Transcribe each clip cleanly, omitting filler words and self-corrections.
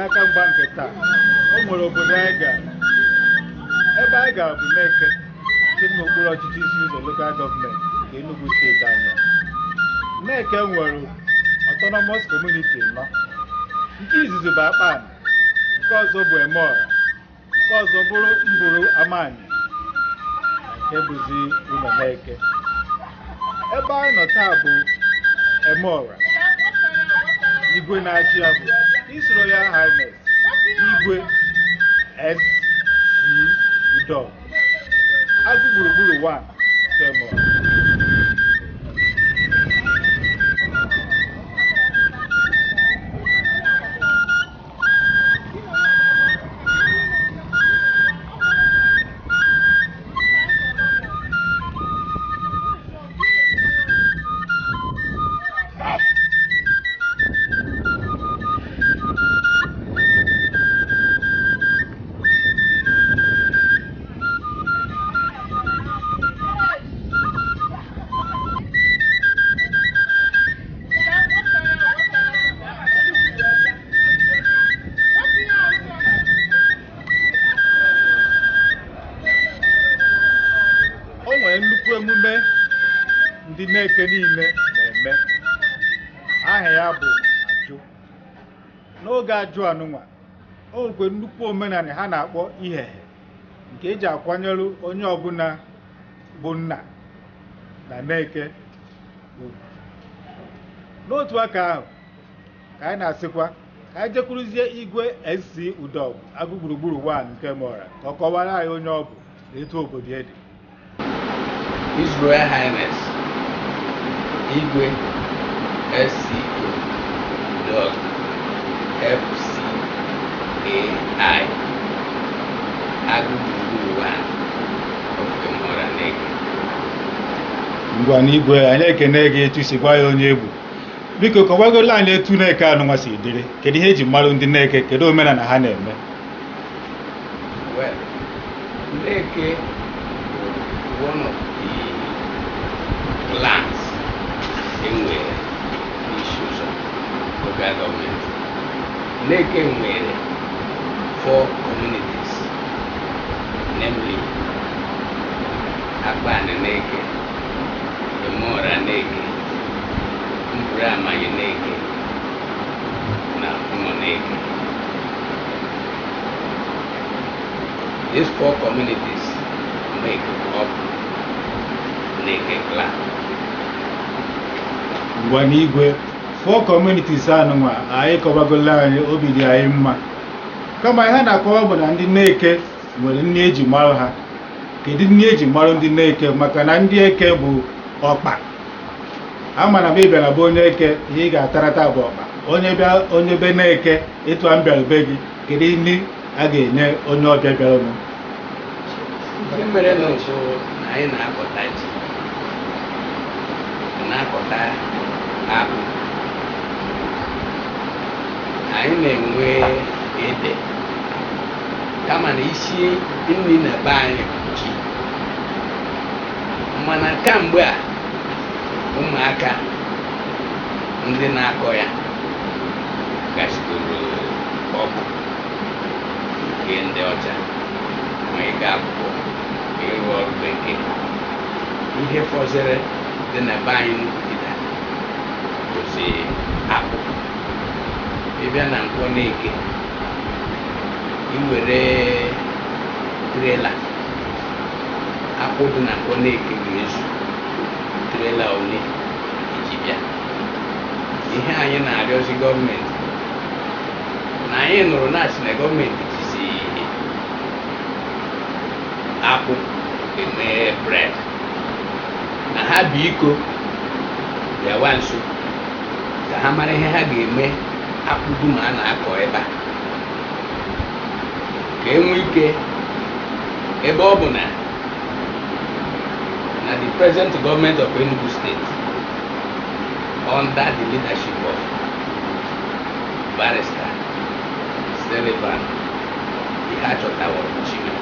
aka mgba nke taa o nwere obodo anyị gara ebe anyị gara bụ Neke dị n'okpuru ọchịchị isi ụzọ lokal gọọmenti nke Enugu steeti anyị. Neke nwere autonomous community nọ. Nke izizi bụ Akpan, nke ọzọ bụ Emora, nke ọzọ bụrụ Mburu Amani, nke bụzi Neke. Ebe anyị nọ taa bụ Emora. Igwe na-achị ya bụ His Royal Highness Igwe S.C. Udom Agụ gburugburu 1 nke Emora. Nnukwu emume ndị Neke niile na-eme. Aha ya bụ Ajụ. N'oge Ajụ anụnwa, o nwekwe nnukwu omenala ha na-akpọ Ihehe, nke eji akwanyere onye ọbụla bụ nna na Neke ugwu. N'otu aka ahụ ka anyị na-asịkwa ka anyị jekwuruzie Igwe S.C. Udom Agụ gburugburu 1 nke Emora ka ọ kọwara anyị onye ọ bụ na etu obodo ya dị. His Royal Highness Igwe S.C. Udom FCAI Agụ gburugburu 1 of Emora Neke. Ngwa n'Igwe, anyị ekene gị etu si gwa ya onye egwu. Biko kọwagola anyị etu Neke anụnwa si dịrị, kedu ihe eji mmadụ ndị Neke, kedu omenala ha na-eme? Well, Neke one of the clans enwere issues of local government. Neke nwere 4 communities, namely Akpan Neke, Emora Neke, Mburu Amani Neke, na Umo Neke. These 4 communities make up Neke clan. Ngwa n'Igwe, 4 communities anụnwa anyị kọwagola anyị, obi dị anyị mma. Kama ihe na-akọwa bụ na ndị Neke nwere nri eji mara ha. Kedu nri eji mara ndị Neke? Maka na ndị Eke bụ ọkpa. Ama na ị bịara bụ onye Eke, ihe ị ga-atarata bụ ọkpa. Onye be Neke, etu a m bịara be gị, kedu nri a ga-enye onye ọbịa bịara nụ? Ihe mere na nso na anyị na-akọta ji, na-akọta akpụ, anyị na-enwe ede, kama na isi nri na be anyị ji. Mana kamgbe a ụmụaka ndị na-akọ ya gachigoro ọgụ nke ndị ọcha, ma ị ga-akwụkwọ ịrụ ọrụ bekee. Ihe fọzere dị na be anyị n'ugida bụzi akpụ. Ịbịa na Nkwọ Neke, iwere trela akpụ dị na Nkwọ Neke ga-ezu trela ole iji bịa. Ihe anyị na-arịọzi gọọmenti, na anyị nụrụ na-asị na gọọmenti jizi akpụ eme bred, na ha biko bịawa nso ka ha mara ihe ha ga-eme akpụ dum a na-akọ ebe a, ka enwee ike ebe ọ bụ na the present government of Enugu State, under the leadership of Barrister Sullivan Ihachọtawa Chime,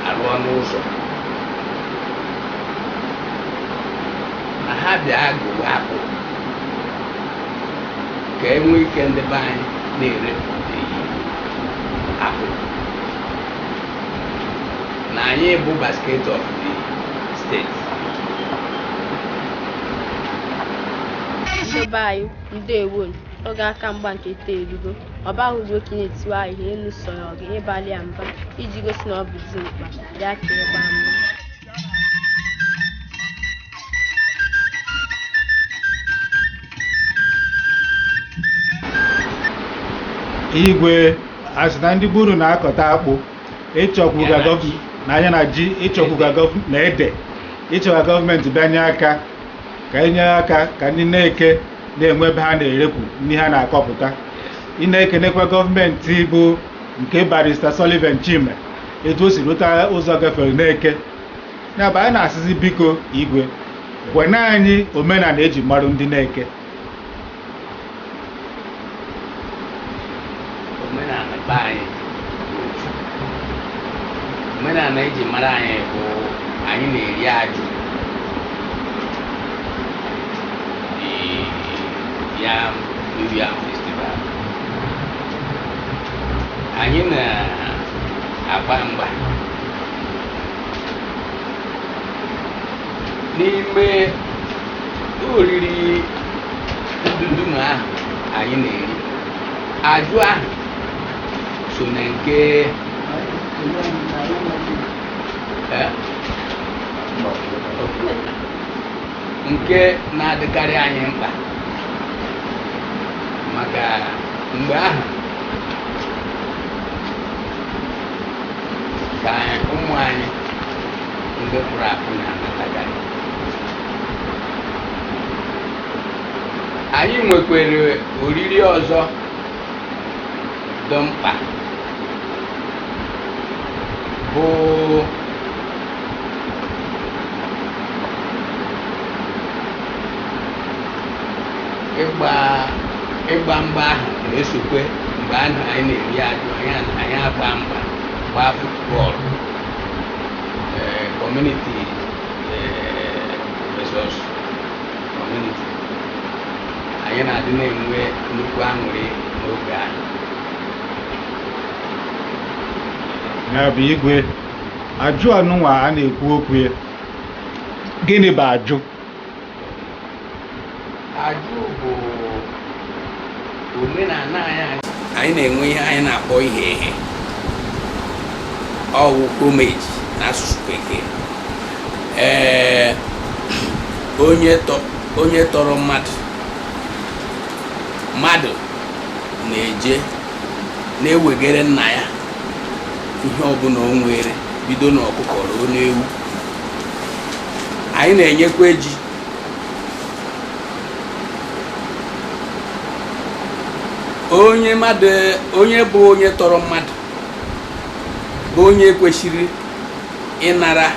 arụọ n'ụzọ na ha bịa gụwa akpụ ka e nwee ike ndị be anyị na-erepụta apụl na anyị bụ basket of the state. Ndị be anyị ndewo, oge aka mgba nke taa erugo. Ọba ahụzi oke na-etiwa ahịhịa elu sọrọ ọgụ ịbalị ya mba iji gosi na ọ bụ dimkpa bịa ka ịgba mma. Igwe asị na ndị gburu na-akọta akpụ ịchọkwuga n'anya na ji ịchọkwuga na ede ịchọga gọọmenti bịanye aka ka enye aka ka ndị na-eke na-enwe ebe ha na-erekwu ndị ha na-akọpụta. Ị na-ekenekwa gọọmenti bụ nke barista Sullivan Chime etu o si rụta ụzọ gafere na-eke. Ya bụ anyị na-asịzi biko Igwe kwena anyị omenala eji marụ ndị na-eke. Omenala eji mara anyị bụ anyị na-eri ajụ Yam New Yam Festival. Anyị na-agba mgba n'ime oriri ndundum ahụ anyị na-eri. Ajụ ahụ so na nke na-adịkarị anyị mkpa maka mgbe ahụ ka ụmụ anyị ndị pụrụ apụ na-anatakarị. Anyị nwekwara oriri ọzọ dị mkpa bụ ịgba mgba ahụ na-esokwe mgbe ahụ anyị na-eri ajụ anyị agba mgba gbaa futbọọlụ community versus community. Anyị na-adị na-enwe nnukwu aṅụrị n'oge ahụ. Ya bụ Igwe ajụ anụnwa a na-ekwu okwu ya, gịnị bụ ajụ? Ajụ bụ omenala anyị na-enwe ihe anyị na-akpọ ihe ehe ọwụ homage n'asụsụ Bekee. Onye tọrọ mmadụ na-eje na-ewegere nna ya ihe ọbụla o nwere bido n'ọkụkọ ruo n'ewu. Anyị na-enyekwa ji onye bụ onye tọrọ mmadụ bụ onye kwesịrị ịnara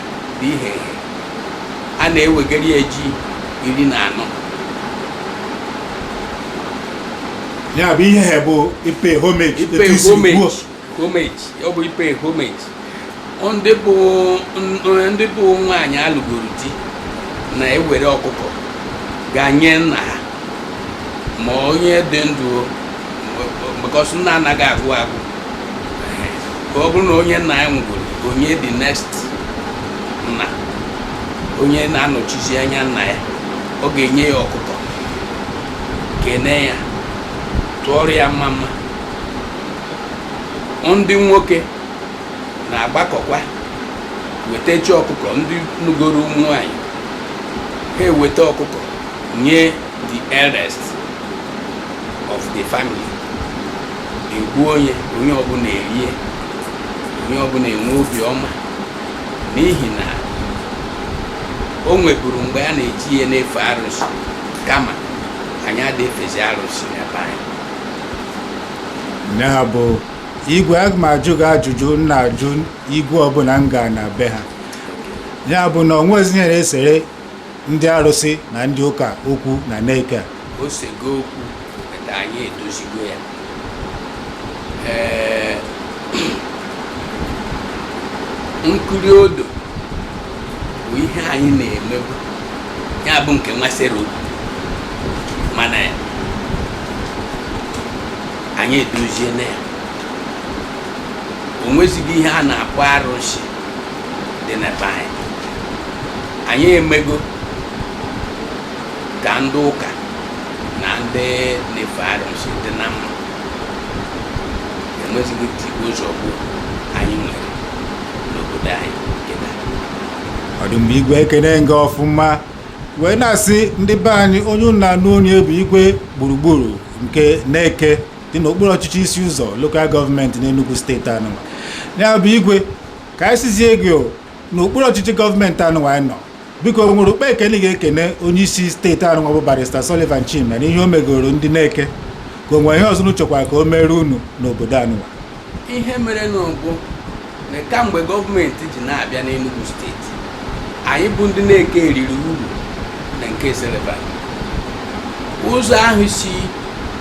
bụ ihe a na-ewegara ya ji 14. Ya bụ ihe bụ ipe homage. Ọ bụ ipe homage. Ndị bụ nwaanyị alụgoro di na-ewere ọkụkọ ga-nye nna ha ma onye dị ndụ because nna anaghị agwụ agwụ. Ka ọ bụrụ na onye nna ya nwụgoro, onye dị next nna, onye na-anọchizi anya nna ya, ọ ga-enye ya ọkụkọ, kene ya, tụọrọ ya mma mma. Ndị nwoke na-agbakọkwa wetachi ọkụkọ. Ndị nugoro ụmụ nwanyị ha eweta ọkụkọ nye the eldest of the family. Egbu onye ọbụla erie, onye ọbụla enwe obi ọma n'ihi na o nweburu mgbe a na-eji ya n'efe arụsị kama anyị adịfezi arụsị n'ebe anyị. Ya bụ Igwe, aga m ajụ gị ajụjụ nna ajụ igwe ọbụla m gaa na be ha. Ya bụ na o nwezi ihe na-esere ndị arụsị na ndị ụka okwu na na-eke a. O sego okwu ka anyị edozigo ya. Nkiri odo bụ ihe anyị na-emebu, ya bụ nke nwasịrị obi, mana anyị edozie na ya o nwezighị ihe a na-akpọ arụsị dị na be anyị emego ka ndị ụka na ndị na-efe arụsị dị na mma enwezighị ụzọ gboo anyị nwere n'obodo anyị kịta. Ọ dị mgbe igwe ekene nga ọfụma wee na-asị ndị be anyị onye unu na-anụ onye bụ igwe gburugburu nke na-eke dị n'okpuru ọchịchị isi ụzọ lokal gọọmenti n'Enugu steeti anụnwa. Ya bụ igwe ka anyị sizie gị n'okpuru ọchịchị gọọmenti anụnwa anyị nọ, biko nwere ukpe ekene ga-ekene onye isi steeti anụnwa bụ Barrister Sullivan Chime na ihe o megoro ndị na-eke, ka o nwere ihe ọzọ chọkwara ka o mere unu n'obodo anụnwa. Ihe mere n'ugwu na kamgbe gọọmenti ji na-abịa n'Enugu steeti, anyị bụ ndị na-eke eriri uru na nke Sullivan. Ụzọ ahụ si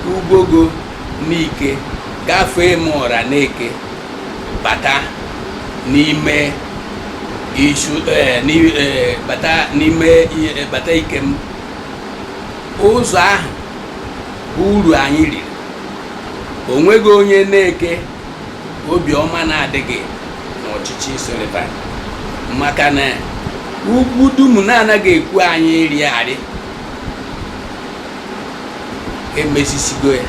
Ugbogo n'Ike gafee Mọra n'Eke bata n'ime bata Ikem, ụzọ ahụ bụ uru anyị riri. O nweghị onye na-eke obiọma na-adịghị n'ọchịchị Sullivan, maka na ugwu dum na-anaghị ekwu anyị iri arị emezisigo ya.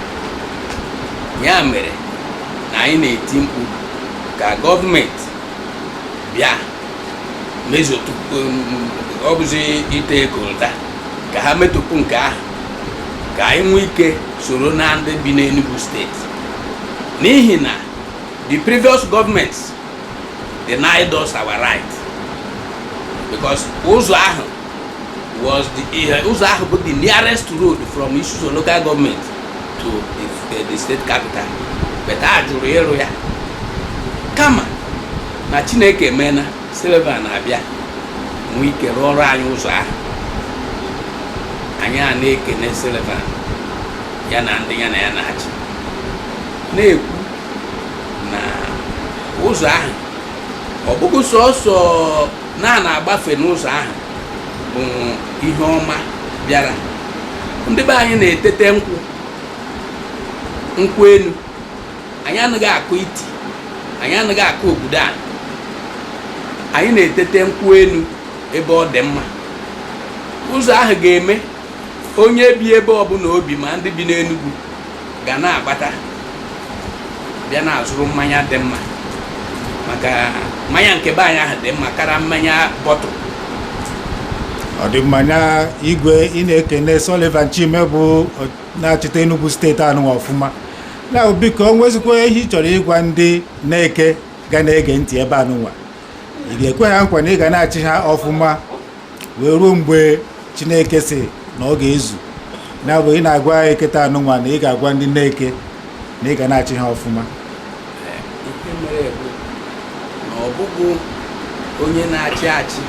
Ya mere na anyị na-eti mkpu ka gọọmenti bịa mezotu, ọ bụzi ite ekolta ka ha metụpụ nke ahụ ka anyị nwee ike soro na ndị bi n'Enugu steeti, n'ihi na the previous governments denied us our right, because ụzọ ahụ bụ the nearest road from Isuzu local government to the state capital, but a jụrụ ịrụ ya. Kama na Chineke emena Sullivan abịa nwee ike rụọ ọrụ anyị ụzọ ahụ, anyị a na-ekene Sullivan ya na ndị ya na ya na-achị, na-ekwu na ụzọ ahụ ọ bụghị sọsọ na-agbafe n'ụzọ ahụ bụ ihe ọma bịara. Ndị be anyị na-etete nkwụ elu, anyị anaghị akụ iti, anyị anaghị akụ obodo anyị na-etete nkwụ elu ebe ọ dị mma. Ụzọ ahụ ga-eme onye bi ebe ọbụla obi ma ndị bi n'Enugu ga na-agbata bịa na-azụrụ mmanya dị mma, maka mmanya nke be anyị ahụ dị mma karịa mmanya bọtụl. Ọ dị mmanya igwe ị na-ekene Sullivan Chime bụ na-achịta Enugu steeti anụnwa ọfụma. Na biko o nwezikwa ihe ị chọrọ ịgwa ndị na-eke ga na-ege ntị ebe anụnwa, ị ga-ekwe ha nkwa na ị ga na-achị ha ọfụma wee ruo mgbe Chineke sị na ọ ga-ezu, na bụ ị na-agwa eketa anụnwa na ị ga-agwa ndị na-eke na ị ga na-achị ha ọfụma. Ihe mere bụ na ọ bụghị onye na-achị achị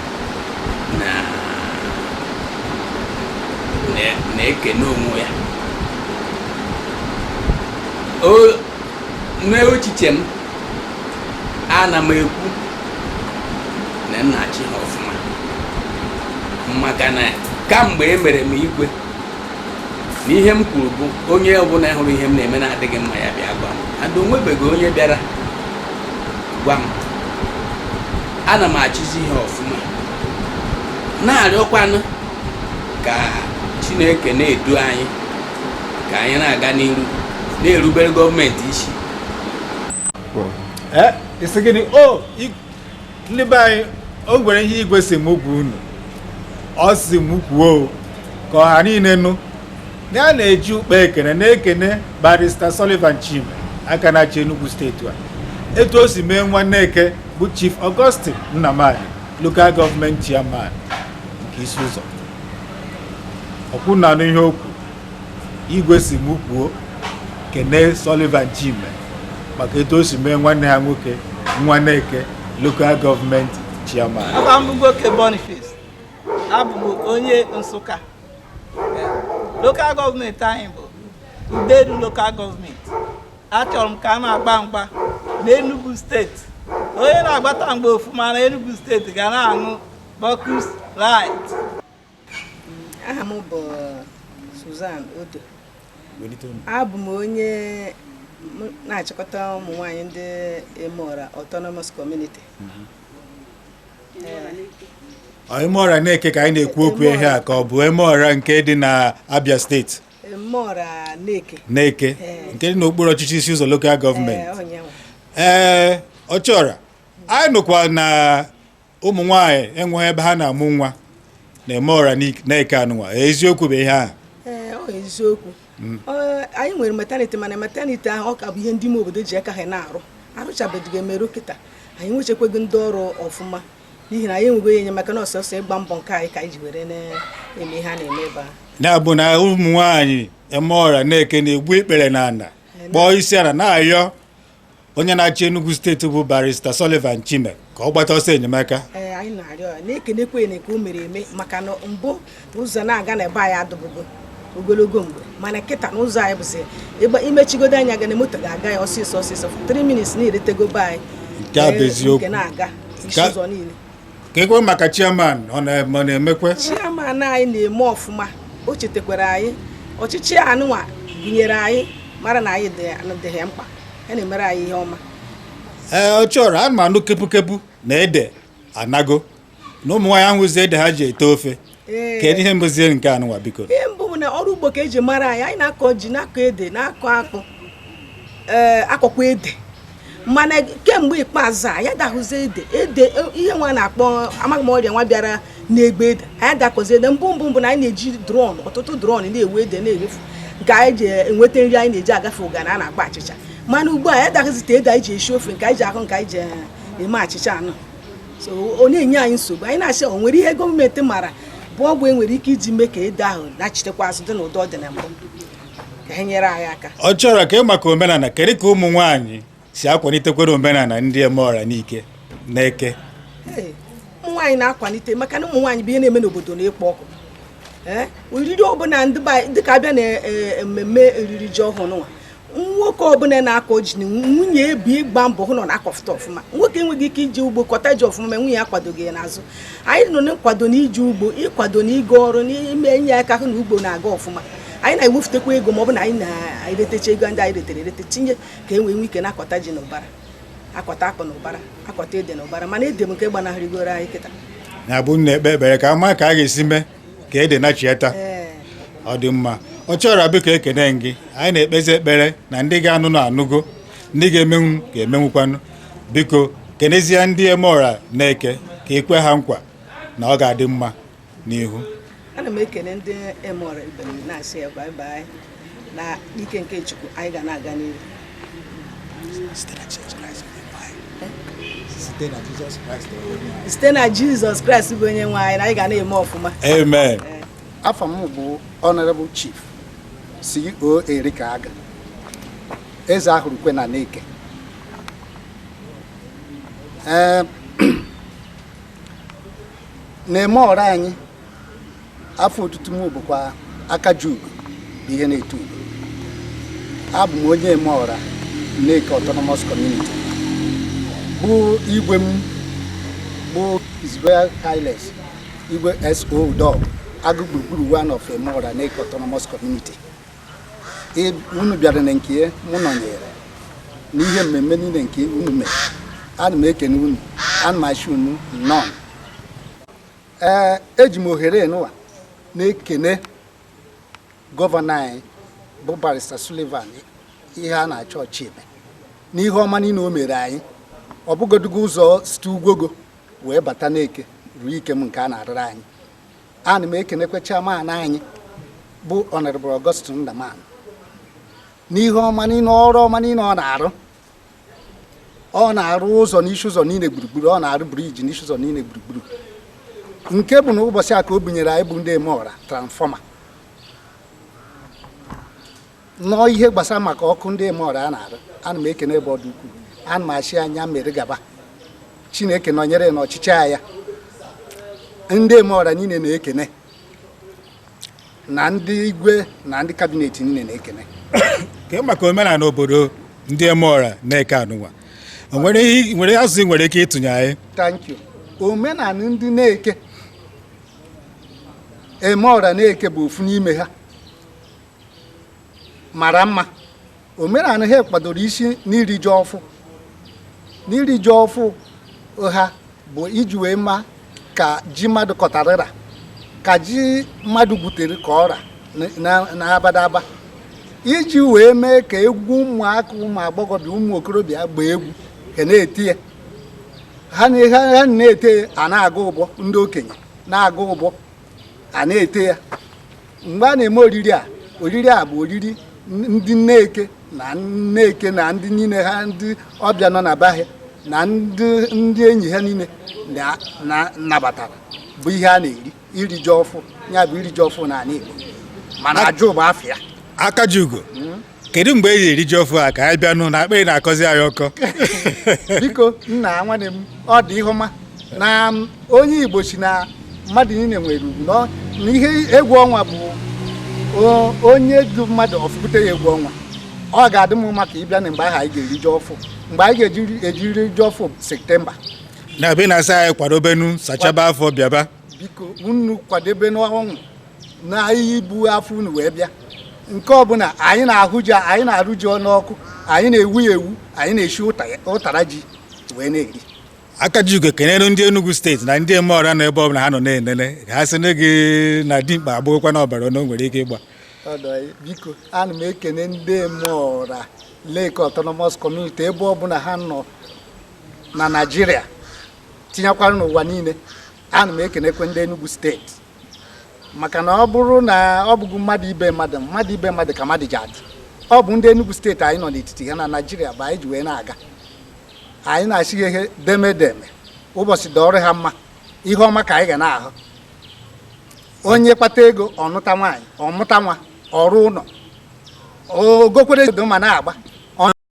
na-ekene onwe ya. N'echiche m, ana m ekwu na nna-achị ha ọfụma, maka na kamgbe e mere m igwe na ihe m kwuru bụ onye ọbụla hụrụ ihe m na-eme na-adịghị mma ya bịa gwa m. Ada onwebeghị onye bịara gwa m. Ana m achịzi ihe ọfụma, na-arịọkwanụ ka Chineke na-edu anyị ka anyị na-aga n'iru na-erubere gọọmenti isi. Isi gịnị? Ndị be anyị, o nwere ihe igwe si mụ bụ unu, ọ si mụ kwuo ka ọha niile nụ ya na-eji ukpe ekene na-ekene Barrister Sullivan Chime aka na-achị Enugu steeti a, etu o si mee nwanne Eke bụ Chief Augustine Nnamani local government chairman nke isi ụzọ. Ọkwụ na anụ ihe okwu igwe si mụ kwuo kene Sullivan Chime maka etu o si mee nwanne ha nwoke nwanne Eke local government chairman. Abambugoke Boniface, abụ onye Nsụka. Local government anyị bụ Uderu local government. Achọrọ m ka a na-agba mgba n'Enugu steeti. Onye na-agbata mgbe ofuma na Enugu steeti ga na-aṅụ Bacchus Light. Aha m bụ Susan Odo. Abụ m onye na-achịkọta ụmụ nwaanyị ndị Emora Autonomous Community. Emora na-eke ka anyị na-ekwu okwu ihe a ka ọ bụ Emora nke dị na Abia steeti? Emora na-eke nke dị n'okpuru ọchịchị isi ụzọ lokal gọọmenti. Ọchọra, anyị nụkwa na ụmụ nwaanyị enweghị ebe ha na-amụ nwa na Emora na-eke anụnwa, eziokwu bụ ihe ahụ? Eziokwu. Anyị nwere maternity, mana maternity ahụ ọ ka bụ ihe ndị ime obodo ji aka ha na-arụ, arụchabeghị emerụ kịta. Anyị nwechekwago ndị ọrụ ọfụma n'ihi na anyị enwego ya enyemaka na ọsọsọ ịgba mbọ nke anyị ka anyị ji were na-eme ihe a na-eme ebe ahụ. Na-abụ na ụmụ nwaanyị Emora na-eke na-egbu ikpere n'ala kpọọ isi ala na-ayọ onye na-achị Enugu steeti bụ Barrister Sullivan Chime ka ọ gbata ọsọ enyemaka. Anyị na-arịọ ya na-ekenekwa ka o mere eme, maka na mbụ ụzọ na-aga na ebe anyị adụbụgo ogologo mgbe, mana kịta na ụzọ anyị bụzi imechigodo anya ga na moto ga-aga ya ọsịsọ 3 minutes na-eretego be anyị. Nke a bụ eziokwu. Na-aga isi ụzọ niile. Ka ekwe maka chairman ọ na-emekwe? Chairman anyị na-eme ọfụma, o chetakwara anyị ọchịchị anụnwa gụnyere anyị mara na anyị dịghị mkpa, ya na-emere anyị ihe ọma. Ọ chọrọ anụmanụ kepu na ede anago na ụmụ nwaanyị ahụzi ede ha ji ete ofe. Kedu ihe mbụzie nke anụnwa biko? Ihe mbụ bụ na ọrụ ugbo ka eji mara anyị na-akọ ji, na-akọ ede, na-akọ akpụ, akọkwa ede, mana kemgbe ikpeazụ a ya dahụzi ede ihe nwa na-akpọ amaghị m ọrịa nwa bịara na-egbe ede, anyị dakọzi ede. Mbụ na anyị na-eji drọn, ọtụtụ drọn na-ewu ede na-erefu nke anyị ji enweta nri anyị na-eji agafe ụgana a na-akpọ achịcha, mana ugbu a ya dahụzite ede anyị ji esi ofe nke anyị ji ahụ nke anyị ji eme achịcha anụ. So ọ na-enye anyị nsogbu. Anyị na-asị o nwere ihe gọọmenti mara bụ ọgwụ enwere ike iji mee ka ede ahụ na-achitekwa azụ dị n'ụdị ọ dị na mbụ ka ha nyere anyị aka. Ọ chọrọ ka maka omenala, kedu ka ụmụ nwaanyị si akwalitekwara omenala ndị Emora n'ike na-eke? Ụmụ nwaanyị na-akwalite maka na ụmụ nwaanyị bụ ihe na-eme n'obodo na-ekpo ọkụ. Oriri ọbụla ndị ka abịa na mmemme eriri ji ọhụrụ nwa, nwoke ọbụla na-akọ ji na nwunye ebi ịgba mbọ hụ na ọ na-akọfụta ọfụma. Nwoke enweghị ike iji ugbo kọta ji ọfụma ma nwunye ya kwadoghị ya n'azụ. Anyị nọ n'ịkwado n'iji ugbo, ịkwado n'ịga ọrụ, n'ime nye aka hụ na ugbo na-aga ọfụma. Anyị na-ewufutekwa ego ma ọ bụ na anyị na-eretecha ego ndị anyị retere erete tinye ka e nwee ike na-akọta ji na ụbara, akọta akpụ na ụbara, akọta ede na ụbara, mana ede m nke gbanahịrịgoro anyị kịta. Na-abụ na-ekpe ekpere ka ama ka a ga-esi mee ka ede nachieta. Ọ dị mma. Ọ chọrọ biko ekene gị, anyị na-ekpezi ekpere na ndị ga-anụ na anụgo, ndị ga-emenwu ga-emenwukwanụ. Biko kenezie ndị Emora na-eke ka ekwe ha nkwa na ọ ga-adị mma n'ihu. Ana m ekene ndị Emora ibe m na-asị ya bye na ike nke Chukwu anyị ga na-aga n'ihu. Site na Jizọs Kraịst bụ onye nwe anyị na anyị ga na-eme ọfụma. Amen. Afọ m bụ Honorable Chief CO Erika Aga, eze ahụrụkwe na na-eke. Na-Emora anyị afọ otutu m bụkwa Akajugu bụ ihe na-eto ugo. Abụ m onye Emora na-eke Autonomous Community, bụ igwe m bụ His Royal Highness Igwe S.O. Udog agụ gburugburu one of Emora na-eke Autonomous Community. Unu bịara na nke mụ nọnyere n'ihe mmemme niile nke unu mere. Ana m ekene unu, ana m achị unu nnọọ. Eji m ohere nụwa na-ekene gọvanọ anyị bụ Barrister Sullivan ihe a na-achọ Chime n'ihe ọma niile o mere anyị. Ọ bụgodugo ụzọ site Ugwogo wee bata na-eke ruo ike m nke a na-arịrị anyị. Ana m ekenekwa chairman anyị bụ Honorable Augustine Ndaman n'ihe ọma niile, ọrụ ọma niile ọ na-arụ ụzọ n'isi ụzọ niile gburugburu, ọ na-arụ briji n'isi ụzọ niile gburugburu, nke bụ na ụbọchị a ka o binyere anyị bụ ndị Emora transfọma nọọ ihe gbasara maka ọkụ ndị Emora a na-arụ. Ana m ekene ebe ọ dị ukwuu, ana m achị anya mere gaba. Chineke nọnyere n'ọchịchị ya. Ndị Emora niile na-ekene, na ndị igwe na ndị kabinet niile na-ekene. Ka maka omenala obodo ndị Emora na-eke anụnwa, nwere azụ nwere ike ịtụnye anyị? Thank you. Omenala ndị na-eke Emora na-eke bụ ofu n'ime ha mara mma. omenala ha kwadoro isi n'iri ji ọfụ. N'iri ji ọfụ ha bụ iji wee ma ka ji mmadụ kọtarịra, ka ji mmadụ butere ka ọra na-abadaba, iji wee mee ka egwu ụmụaka, ụmụ agbọghọbịa, ụmụ okorobịa gbaa egwu ka na-eti ya. Ha na-ete a na-aga ụbọ, ndị okenye na-aga ụbọ a na-ete ya. Mgbe a na-eme oriri a bụ oriri ndị nneke na ndị niile ha, ndị ọbịa nọ na be ha na ndị enyi ha niile nabatara bụ ihe a na-eri, iri ji ọfụ. Ya bụ iri ji ọfụ n'ala Igbo, mana ajụ bụ afịa. Akajugo, kedu mgbe e ji eri ji ọfụ a ka anyị bịa nụ na akpịrị na-akọzi anyị ọkọ? Biko nna nwanne m, ọ dị ihe ọma na onye Igbo si na mmadụ niile nwere ugwu na ihe egwu ọnwa bụ onye du mmadụ ọfụpụta ya egwu ọnwa. Ọ ga-adị m maka ịbịa na mgbe ahụ anyị ga-eri ji ọfụ, mgbe anyị ga-ejiri ji ọfụ Septemba. Na be na-asa anyị kwadobenu sachaba afọ bịaba. Biko unu kwadebe n'ọnwụ na ibu afọ unu wee bịa. Nke ọbụla anyị na-ahụ ji, anyị na-arụ ji n'ọkụ, anyị na-ewu ya ewu, anyị na-eshi ụtara ji wee na-eri. Akajugo, kenere ndị Enugu steeti na ndị Emeọra na ebe ọbụla ha nọ na-enene ka ha sị na gị na dimkpa agbụghịkwa na ọbara na o nwere ike ịgba. Biko ana m ekene ndị Emeọra Lake Autonomous Community ebe ọbụla ha nọ na Naịjirịa, tinyekwara n'ụwa niile. Ana m ekenekwe ndị Enugu steeti, maka na ọ bụrụ na ọ bụghị mmadụ ibe mmadụ ka mmadụ ji adị. Ọ bụ ndị Enugu steeti anyị nọ n'etiti ha na Naịjirịa bụ anyị ji wee na-aga. Anyị na-asị ihe demedeme, ụbọchị dị ọrụ ha mma, ihe ọma ka anyị ga na-ahụ. Onye kpata ego ọnụta nwaanyị, ọmụta nwa, ọrụ ụlọ, ogokwere edo ma na-agba.